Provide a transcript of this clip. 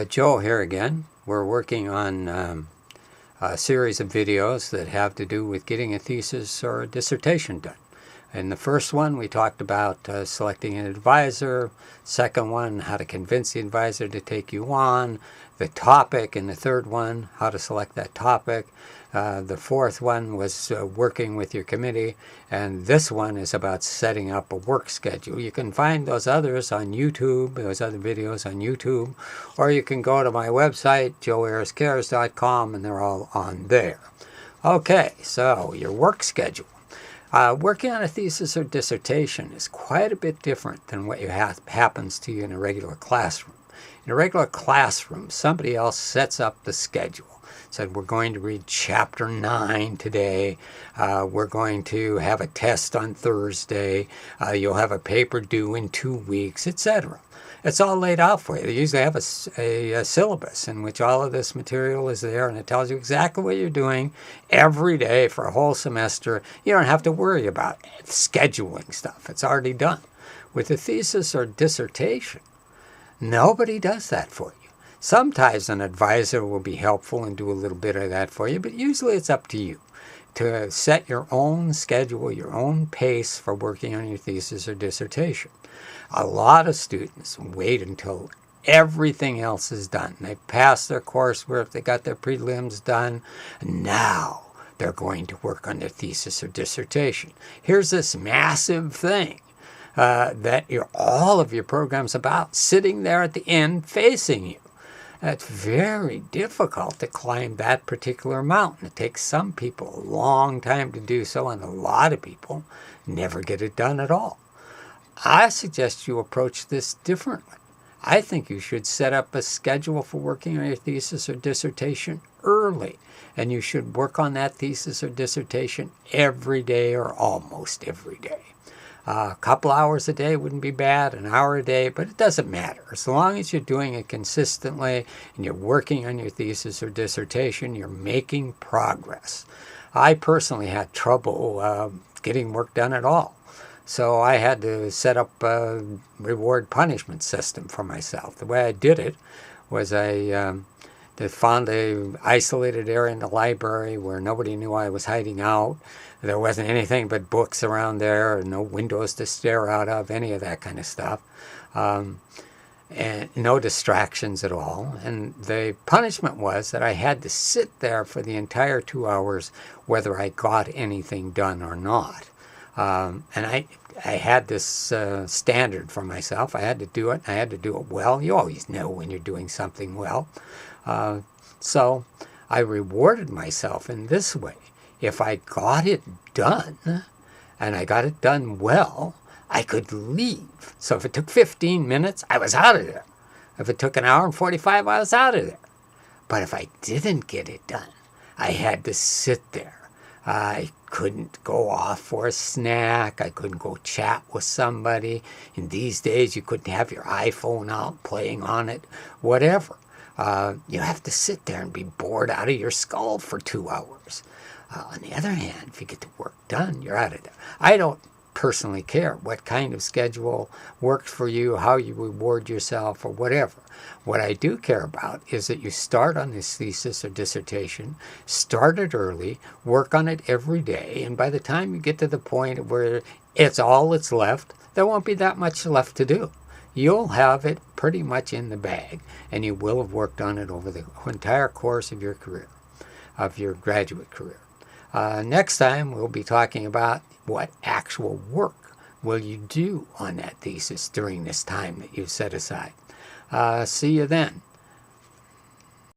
Joe here again. We're working on a series of videos that have to do with getting a thesis or a dissertation done. In the first one, we talked about selecting an advisor. Second one, how to convince the advisor to take you on. The topic in the third one, how to select that topic. The fourth one was working with your committee. And this one is about setting up a work schedule. You can find those others on YouTube, those other videos on YouTube. Or you can go to my website, joeharriscares.com, and they're all on there. Okay, so your work schedule. Working on a thesis or dissertation is quite a bit different than what happens to you in a regular classroom. In a regular classroom, somebody else sets up the schedule. Said, we're going to read chapter 9 today. We're going to have a test on Thursday. You'll have a paper due in 2 weeks, etc. It's all laid out for you. They usually have a syllabus in which all of this material is there, and it tells you exactly what you're doing every day for a whole semester. You don't have to worry about scheduling stuff. It's already done. With a thesis or dissertation, nobody does that for you. Sometimes an advisor will be helpful and do a little bit of that for you, but usually it's up to you to set your own schedule, your own pace for working on your thesis or dissertation. A lot of students wait until everything else is done. They've passed their coursework, they got their prelims done, and now they're going to work on their thesis or dissertation. Here's this massive thing that all of your program's about, sitting there at the end facing you. It's very difficult to climb that particular mountain. It takes some people a long time to do so, and a lot of people never get it done at all. I suggest you approach this differently. I think you should set up a schedule for working on your thesis or dissertation early, and you should work on that thesis or dissertation every day or almost every day. A couple hours a day wouldn't be bad, an hour a day, but it doesn't matter. As long as you're doing it consistently and you're working on your thesis or dissertation, you're making progress. I personally had trouble getting work done at all. So I had to set up a reward-punishment system for myself. The way I did it was I found an isolated area in the library where nobody knew I was hiding out. There wasn't anything but books around there, no windows to stare out of, any of that kind of stuff. And no distractions at all. And the punishment was that I had to sit there for the entire 2 hours whether I got anything done or not. And I had this standard for myself. I had to do it. I had to do it well. You always know when you're doing something well. So I rewarded myself in this way. If I got it done, and I got it done well, I could leave. So if it took 15 minutes, I was out of there. If it took an hour and 45, I was out of there. But if I didn't get it done, I had to sit there. I couldn't go off for a snack. I couldn't go chat with somebody. In these days, you couldn't have your iPhone out playing on it, whatever. You have to sit there and be bored out of your skull for 2 hours. On the other hand, if you get the work done, you're out of there. I don't personally care what kind of schedule works for you, how you reward yourself, or whatever. What I do care about is that you start on this thesis or dissertation, start it early, work on it every day, and by the time you get to the point where it's all that's left, there won't be that much left to do. You'll have it pretty much in the bag, and you will have worked on it over the entire course of your career, of your graduate career. Next time, we'll be talking about what actual work will you do on that thesis during this time that you've set aside. See you then.